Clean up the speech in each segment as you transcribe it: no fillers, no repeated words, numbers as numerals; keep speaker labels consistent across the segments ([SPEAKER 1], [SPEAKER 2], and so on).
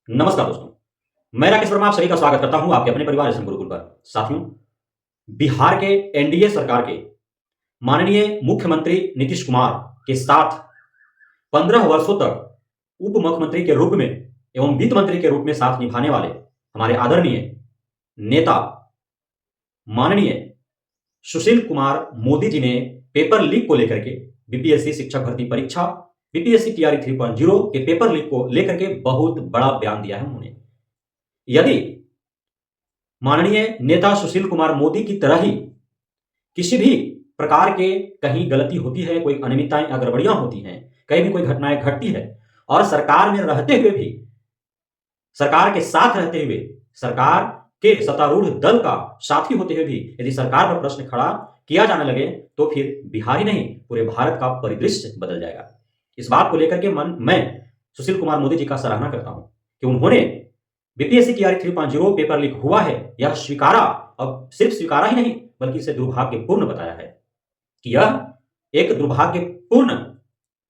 [SPEAKER 1] नमस्कार दोस्तों, मैं राकेश वर्मा आप सभी का स्वागत करता हूं आपके अपने परिवार एसएम गुरुकुल पर। साथियों, बिहार के एनडीए सरकार के माननीय मुख्यमंत्री नीतीश कुमार के साथ 15 वर्षों तक उप मुख्यमंत्री के रूप में एवं वित्त मंत्री के रूप में साथ निभाने वाले हमारे आदरणीय नेता माननीय सुशील कुमार मोदी जी ने पेपर लीक को लेकर के बीपीएससी शिक्षक भर्ती परीक्षा बीपीएससी टीआरई 3.0 के पेपर लीक को लेकर के बहुत बड़ा बयान दिया है उन्होंने। यदि माननीय नेता सुशील कुमार मोदी की तरह ही किसी भी प्रकार के कहीं गलती होती है, कोई अनियमितताएं या गड़बड़ियां होती हैं, कहीं भी कोई घटनाएं घटती है और सरकार में रहते हुए भी, सरकार के साथ रहते हुए, सरकार के सत्तारूढ़ दल का साथी होते हुए भी यदि सरकार पर प्रश्न खड़ा किया जाने लगे तो फिर बिहार ही नहीं पूरे भारत का परिदृश्य बदल जाएगा। इस बात को लेकर के मैं सुशील कुमार मोदी जी का सराहना करता हूं कि उन्होंने बीपीएससी टीआरई 3.0 पेपर लीक हुआ है यह स्वीकारा, और सिर्फ स्वीकारा ही नहीं बल्कि इसे दुर्भाग्यपूर्ण बताया है कि यह एक दुर्भाग्यपूर्ण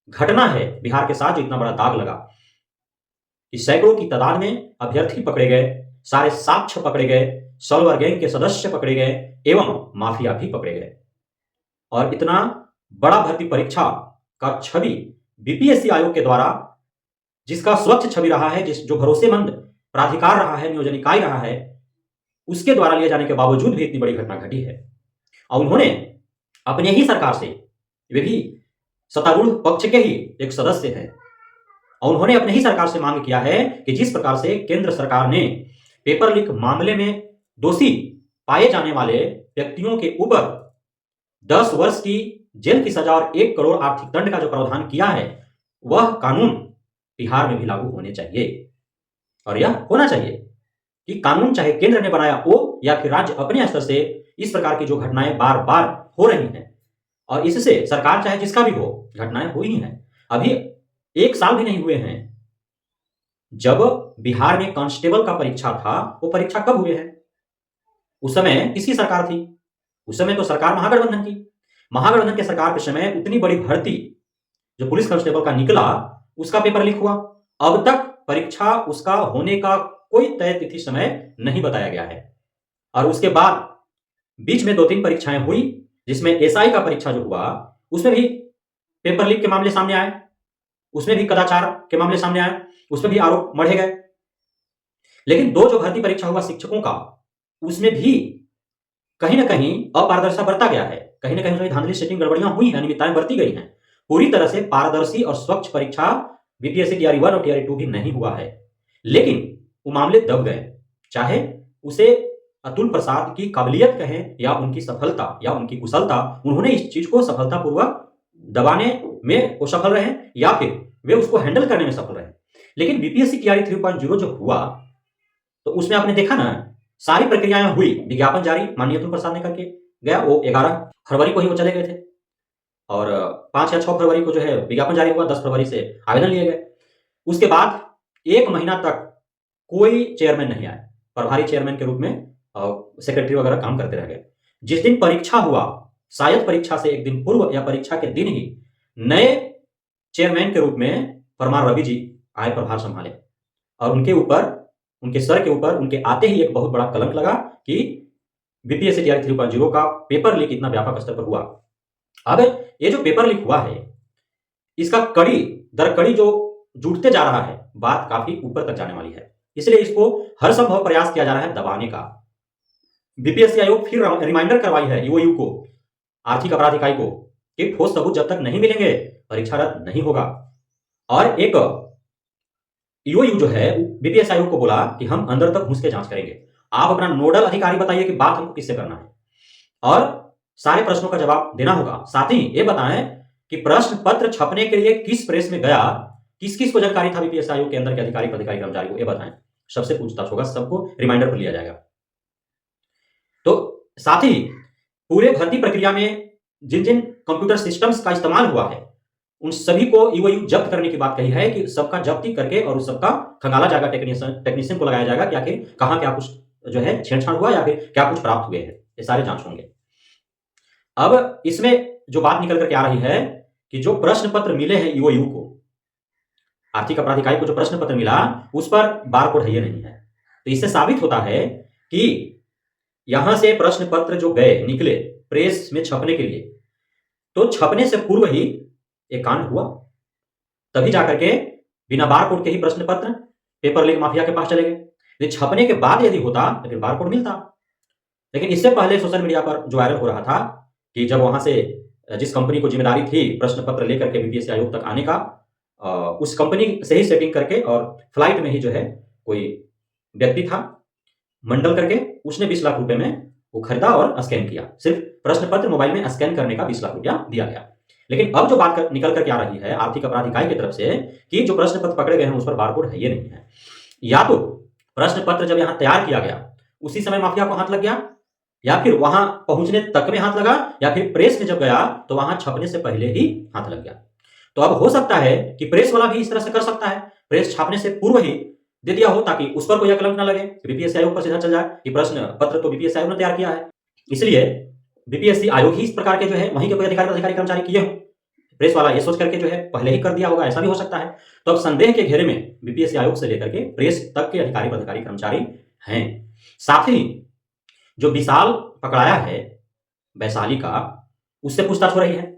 [SPEAKER 1] घटना है। बिहार के साथ जो इतना बड़ा दाग लगा कि सैकड़ों की तादाद में अभ्यर्थी पकड़े गए, सारे साक्ष्य पकड़े गए, सॉल्वर गैंग के सदस्य पकड़े गए एवं माफिया भी पकड़े गए, और इतना बड़ा भर्ती परीक्षा का छवि बीपीएससी आयोग के द्वारा, जिसका स्वच्छ छवि रहा है, जो भरोसेमंद प्राधिकार रहा है, नियोजन इकाई रहा है, उसके द्वारा लिए जाने के बावजूद भी इतनी बड़ी घटना घटी है। और उन्होंने अपने ही सरकार से, वे भी सत्तारूढ़ पक्ष के ही एक सदस्य हैं, और उन्होंने अपने ही सरकार से मांग किया है कि जिस प्रकार से केंद्र सरकार ने पेपर लीक मामले में दोषी पाए जाने वाले व्यक्तियों के ऊपर 10 वर्ष की जेल की सजा और 1 करोड़ आर्थिक दंड का जो प्रावधान किया है, वह कानून बिहार में भी लागू होने चाहिए। और यह होना चाहिए कि कानून चाहे केंद्र ने बनाया हो या फिर राज्य अपने स्तर से इस प्रकार की जो घटनाएं बार बार हो रही हैं, और इससे सरकार चाहे जिसका भी हो, घटनाएं हुई हैं। अभी 1 साल भी नहीं हुए हैं जब बिहार में कांस्टेबल का परीक्षा था। वो परीक्षा कब हुए हैं? उस समय किसकी सरकार थी? उस समय तो सरकार महागठबंधन की। महागठबंधन के सरकार के समय उतनी बड़ी भर्ती जो पुलिस कांस्टेबल का निकला, उसका पेपर लीक हुआ। अब तक परीक्षा उसका होने का कोई तय तिथि समय नहीं बताया गया है, और उसके बाद बीच में 2-3 परीक्षाएं हुई, जिसमें एसआई का परीक्षा जो हुआ उसमें भी पेपर लीक के मामले सामने आए, उसमें भी कदाचार के मामले सामने आए, उसमें भी आरोप मढ़े गए। लेकिन 2 जो भर्ती परीक्षा हुआ शिक्षकों का, उसमें भी कहीं ना कहीं अपारदर्शिता बरता गया है, कहीं ना कहीं उसमें धांधली सेटिंग गड़बड़ियां हुई हैं, अनियमितताएं बरती गई हैं। पूरी तरह से पारदर्शी और स्वच्छ परीक्षा बीपीएससी टीआरई 1 और टीआरई 2 भी नहीं हुआ है, लेकिन वो मामले दब गए। चाहे उसे अतुल प्रसाद की काबिलियत कहें या उनकी सफलता या उनकी कुशलता, उन्होंने इस चीज को सफलतापूर्वक दबाने में वो सफल रहे या फिर वे उसको हैंडल करने में सफल रहे। लेकिन बीपीएससी टीआरई 3.0 जो हुआ, तो उसमें आपने देखा ना, सारी प्रक्रियाएं हुई, विज्ञापन जारी माननीय अतुल प्रसाद ने करके गया, वो 11 फरवरी को ही वो चले गए थे, और 5 या 6 फरवरी को जो है विज्ञापन जारी हुआ, 10 फरवरी से आवेदन लिए गए। उसके बाद 1 महीना तक कोई चेयरमैन नहीं आया, प्रभारी चेयरमैन के रूप में सेक्रेटरी वगैरह काम करते रह गए। जिस दिन परीक्षा हुआ, शायद परीक्षा से 1 दिन पूर्व या परीक्षा के दिन ही नए चेयरमैन के रूप में परमार रवि जी आए, प्रभार संभाले, और उनके ऊपर, उनके सर के ऊपर उनके आते ही एक बहुत बड़ा कलंक लगा कि बीपीएससी टीआरई 3.0 का पेपर लीक इतना व्यापक स्तर पर हुआ। अब ये जो पेपर लीक हुआ है, इसका कड़ी दर कड़ी जो जुटते जा रहा है, बात काफी ऊपर तक जाने वाली है, इसलिए इसको हर संभव प्रयास किया जा रहा है दबाने का। बीपीएससी आयोग फिर रिमाइंडर करवाई है ईओयू को, आर्थिक अपराध इकाई को, कि ठोस सबूत जब तक नहीं मिलेंगे परीक्षा रद्द नहीं होगा। और एक ईओयू जो है बीपीएससी आयोग को बोला कि हम अंदर तक घुस के जांच करेंगे, आप अपना नोडल अधिकारी बताइए कि बात हमको किससे करना है, और सारे प्रश्नों का जवाब देना होगा। साथ ही ये बताएं कि प्रश्न पत्र छपने के लिए किस प्रेस में गया, किस किस को जानकारी था बीपीएससी आयोग के अंदर के अधिकारी पदाधिकारी कर्मचारी को, ये बताएं। सबसे पूछताछ होगा, सबको रिमाइंडर पर लिया जाएगा। तो साथ ही पूरे भर्ती प्रक्रिया में जिन जिन कंप्यूटर सिस्टम्स का इस्तेमाल हुआ है, उन सभी को ईओयू जब्त करने की बात कही है कि सबका जब्ती करके और उस सबका खंगाला जाएगा, टेक्नीशियन को लगाया जाएगा कि आखिर कहां क्या कुछ जो है छेड़छाड़ हुआ या फिर क्या कुछ प्राप्त हुए हैं, ये सारे जांच होंगे। अब इसमें जो बात निकल करके आ रही है कि जो प्रश्न पत्र मिले हैं ईओयू को, आर्थिक अपराध इकाई को जो प्रश्न पत्र मिला उस पर बारकोड है नहीं है। तो इससे साबित होता है कि यहां से प्रश्न पत्र जो गए निकले प्रेस में छपने के लिए, तो छपने से पूर्व ही एक कांड हुआ, तभी जाकर के बिना बारकोड के ही प्रश्न पत्र पेपर लीक माफिया के पास चले गए। छपने के बाद यदि होता तो फिर बारकोड मिलता। लेकिन इससे पहले सोशल मीडिया पर जो वायरल हो रहा था कि जब वहां से जिस कंपनी को जिम्मेदारी थी प्रश्न पत्र लेकर के बीपीएससी आयोग तक आने का, उस कंपनी से ही सेटिंग करके और फ्लाइट में ही जो है कोई व्यक्ति था मंडल करके, उसने 20 लाख रुपए में वो खरीदा और स्कैन किया। सिर्फ प्रश्न पत्र मोबाइल में स्कैन करने का 20 लाख रुपया दिया गया। लेकिन अब जो बात निकल करके आ रही है आर्थिक अपराध इकाई की तरफ से कि जो प्रश्न पत्र पकड़े गए हैं उस पर बारकोड है ये नहीं है। या तो प्रश्न पत्र जब यहां तैयार किया गया उसी समय माफिया को हाथ लग गया, या फिर वहां पहुंचने तक में हाथ लगा, या फिर प्रेस में जब गया तो वहां छपने से पहले ही हाथ लग गया। तो अब हो सकता है कि प्रेस वाला भी इस तरह से कर सकता है, प्रेस छापने से पूर्व ही दे दिया हो ताकि उस पर कोई कलंक ना लगे, बीपीएससी आयोग पर सीधा चल जाए कि प्रश्न पत्र तो बीपीएससी आयोग ने तैयार किया है, इसलिए बीपीएससी आयोग ही इस प्रकार के जो है वहीं के कोई अधिकारी कर्मचारी किए हो, प्रेस वाला ये सोच करके जो है पहले ही कर दिया होगा, ऐसा भी हो सकता है। तो अब संदेह के घेरे में बीपीएससी आयोग से लेकर के प्रेस तक के अधिकारी कर्मचारी हैं। साथ ही जो विशाल पकड़ाया है वैशाली का, उससे पूछताछ हो रही है।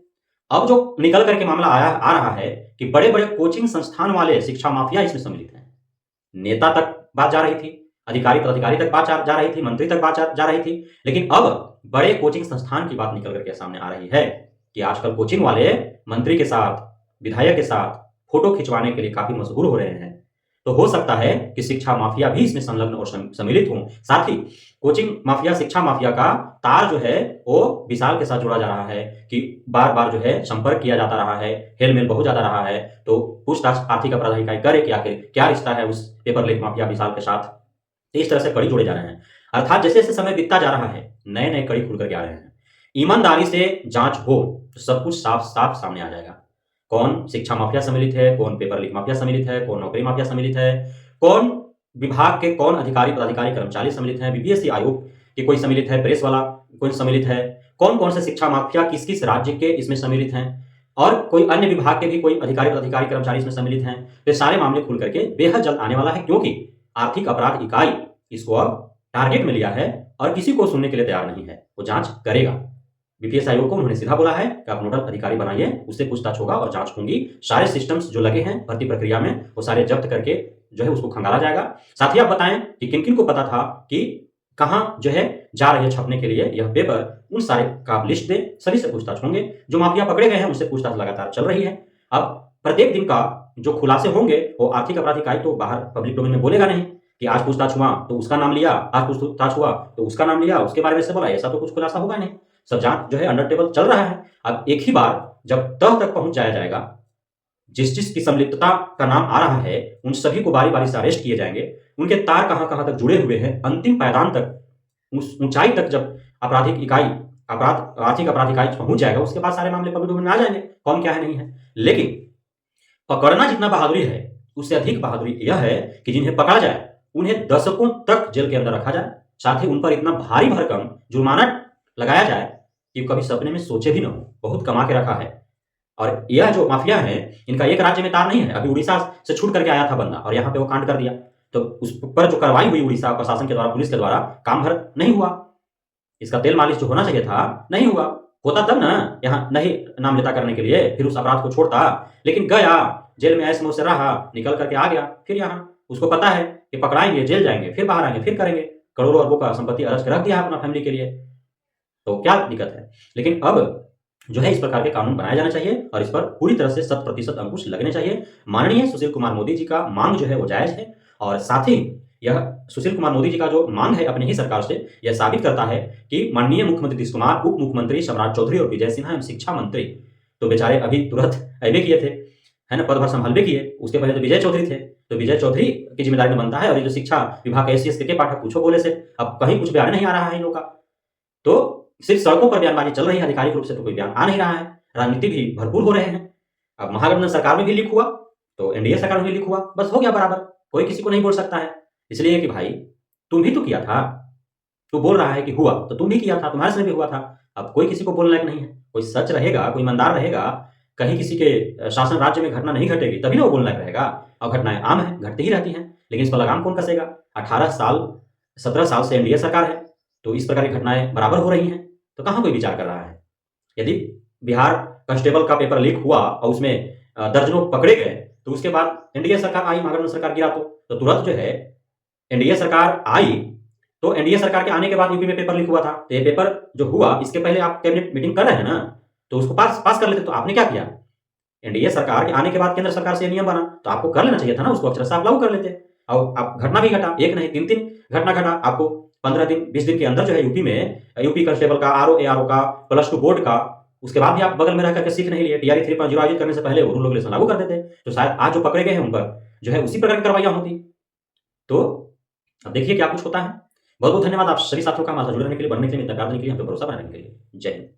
[SPEAKER 1] अब जो निकल करके मामला आ रहा है कि बड़े बड़े कोचिंग संस्थान वाले शिक्षा माफिया इसमें सम्मिलित हैं। नेता तक बात जा रही थी, अधिकारी पदाधिकारी तक बात जा रही थी, मंत्री तक बात जा रही थी, लेकिन अब बड़े कोचिंग संस्थान की बात निकल करके सामने आ रही है कि आजकल कोचिंग वाले मंत्री के साथ, विधायक के साथ फोटो खिंचवाने के लिए काफी मशहूर हो रहे हैं। तो हो सकता है कि शिक्षा माफिया भी इसमें संलग्न और सम्मिलित हों। साथ ही कोचिंग माफिया, शिक्षा माफिया का तार जो है वो विशाल के साथ जोड़ा जा रहा है कि बार बार जो है संपर्क किया जाता रहा है, हेलमेल बहुत ज्यादा रहा है। तो पूछताछ आर्थिक अपराध इकाई करे कि आखिर क्या रिश्ता है उस पेपर लीक माफिया विशाल के साथ। तो इस तरह से कड़ी जोड़े जा रहे हैं। अर्थात जैसे जैसे समय बीतता जा रहा है नए नए कड़ी खुल करके आ रहे हैं। ईमानदारी से जांच हो तो सब कुछ साफ साफ सामने आ जाएगा। कौन शिक्षा माफिया सम्मिलित है, कौन पेपर लीक माफिया सम्मिलित है, कौन नौकरी माफिया सम्मिलित है, कौन विभाग के कौन अधिकारी पदाधिकारी कर्मचारी सम्मिलित हैं, बीपीएससी आयोग के कोई सम्मिलित है, प्रेस वाला कोई सम्मिलित है, कौन कौन से शिक्षा माफिया किस किस राज्य के इसमें सम्मिलित हैं, और कोई अन्य विभाग के भी कोई अधिकारी पदाधिकारी कर्मचारी इसमें सम्मिलित हैं। तो सारे मामले खुल करके बेहद जल्द आने वाला है, क्योंकि आर्थिक अपराध इकाई इसको अब टारगेट में लिया है और किसी को सुनने के लिए तैयार नहीं है। वो जांच करेगा। बीपीएससी आयोग को उन्होंने सीधा बोला है कि आप नोडल अधिकारी बनाइए, उससे पूछताछ होगा और जांच होगी। सारे सिस्टम्स जो लगे हैं भर्ती प्रक्रिया में वो सारे जब्त करके जो है उसको खंगाला जाएगा। साथ ही आप बताएं कि किन किन को पता था कि कहां जो है जा रही है छपने के लिए यह पेपर, उन सारे का लिस्ट दे, सभी से पूछताछ होंगे। जो माफिया पकड़े गए हैं उनसे पूछताछ लगातार चल रही है। अब प्रत्येक दिन का जो खुलासे होंगे वो आर्थिक अपराध इकाई तो बाहर पब्लिक डोमेन में बोलेगा नहीं कि आज पूछताछ हुआ तो उसका नाम लिया, आज पूछताछ हुआ तो उसका नाम लिया, उसके बारे में से बोला, ऐसा तो कुछ खुलासा होगा नहीं। सब जांच जो है अंडर टेबल चल रहा है। अब एक ही बार जब तह तक पहुंच जाया जाएगा, जिस जिस की संलिप्तता का नाम आ रहा है उन सभी को बारी बारी से अरेस्ट किए जाएंगे। उनके तार कहां कहां तक जुड़े हुए हैं, अंतिम पायदान तक, उस ऊंचाई तक जब आर्थिक अपराध इकाई पहुंच जाएगा, उसके बाद सारे मामले पब्लिक डोमेन में आ जाएंगे, कौन क्या है नहीं है। लेकिन पकड़ना जितना बहादुरी है उससे अधिक बहादुरी यह है कि जिन्हें पकड़ा जाए उन्हें दशकों तक जेल के अंदर रखा जाए, साथ ही उन पर इतना भारी भरकम जुर्माना लगाया जाए कि कभी सपने में सोचे भी न हो। बहुत कमा के रखा है। और यह जो माफिया है इनका एक राज्य में तार नहीं है। अभी उड़ीसा से छूट करके आया था बंदा और यहाँ पे वो कांड कर दिया, तो उस पर जो कार्रवाई हुई उड़ीसा प्रशासन के द्वारा, पुलिस के द्वारा, काम भर नहीं हुआ। इसका तेल मालिश जो होना चाहिए था नहीं हुआ। होता तब ना यहाँ नहीं नाम लेता करने के लिए, फिर उस अपराध को छोड़ता। लेकिन गया जेल में, ऐसे मुंह से रहा, निकल करके आ गया, फिर यहाँ उसको पता है कि पकड़ाएंगे, जेल जाएंगे, फिर बाहर आएंगे, फिर करेंगे। करोड़ों अरबों का संपत्ति अरज के रख दिया अपना फैमिली के लिए, तो क्या दिक्कत है। लेकिन अब जो है इस प्रकार के कानून बनाए जाना चाहिए और इस पर पूरी तरह से 100% अंकुश लगने चाहिए। माननीय सुशील कुमार मोदी जी का मांग जो है वो जायज है, और साथ ही यह सुशील कुमार मोदी जी का जो मांग है अपनी ही सरकार से, यह साबित करता है कि माननीय मुख्यमंत्री नीतीश कुमार, उप मुख्यमंत्री सम्राट चौधरी और विजय सिन्हा एवं शिक्षा मंत्री तो बेचारे अभी तुरंत ऐबे किए थे, है ना, पदभार संभालबे किए। उसके पहले तो विजय चौधरी थे, तो विजय चौधरी की जिम्मेदारी में बनता है। और ये जो शिक्षा विभाग का एससीएस के पाठक पूछो बोले से, अब कहीं कुछ बयान नहीं आ रहा है इन लोगों का। तो सिर्फ सड़कों पर बयानबाजी चल रही है, आधिकारिक रूप से तो कोई बयान आ नहीं रहा है। राजनीति भी भरपूर हो रहे हैं। अब महागठबंधन सरकार में भी लीक हुआ तो एनडीए सरकार में भी लीक हुआ, बस हो गया बराबर, कोई किसी को नहीं बोल सकता है। इसलिए कि भाई तुम भी तो किया था, तू बोल रहा है कि हुआ तो तुम भी किया था, तुम्हारे से भी हुआ था। अब कोई किसी को बोलने लायक नहीं है। कोई सच रहेगा, कोई ईमानदार रहेगा, कहीं किसी के शासन राज्य में घटना नहीं घटेगी, तभी ना वो बोलने लायक रहेगा। और घटनाएं आम हैं, घटती ही रहती हैं, लेकिन इस पर लगाम कौन कसेगा? 18 साल 17 साल से एनडीए सरकार है, तो इस प्रकार की घटनाएं बराबर हो रही हैं, तो कहाँ कोई विचार कर रहा है? यदि बिहार कांस्टेबल का पेपर लीक हुआ और उसमें दर्जनों पकड़े गए, तो उसके बाद एनडीए सरकार आई, महागठबंधन सरकार गिरा तो तुरंत जो है एनडीए सरकार आई, तो एनडीए सरकार के आने के बाद यूपी में पेपर लीक हुआ था, तो ये पेपर जो हुआ इसके पहले आप कैबिनेट मीटिंग कर रहे हैं ना, तो उसको पास कर लेते। तो आपने क्या किया? एनडीए सरकार के आने के बाद केंद्र सरकार से नियम बना, तो आपको कर लेना चाहिए था ना, उसको अक्षरशः आप लागू कर लेते। और आप घटना भी घटा, एक नहीं 3 घटना घटा। आपको 15 दिन 20 दिन के अंदर जो है यूपी में यूपी कांस्टेबल का, आरओ एआरओ का, +2 बोर्ड का, उसके बाद भी आप बगल में रह करके सीख नहीं लिए। टीआरई 3.0 आयोजित करने से पहले वो रूल रेगुलेशन लागू कर देते, तो शायद आज जो पकड़े गए हैं उन पर जो है उसी प्रकार की कार्रवाइयां होती। तो अब देखिए क्या कुछ होता है। बहुत बहुत धन्यवाद आप सभी साथियों का हमारे साथ जुड़े रहने के लिए, बनने के लिए, इतना प्यार देने के लिए, हम पे भरोसा बनाने के लिए। जय हिंद।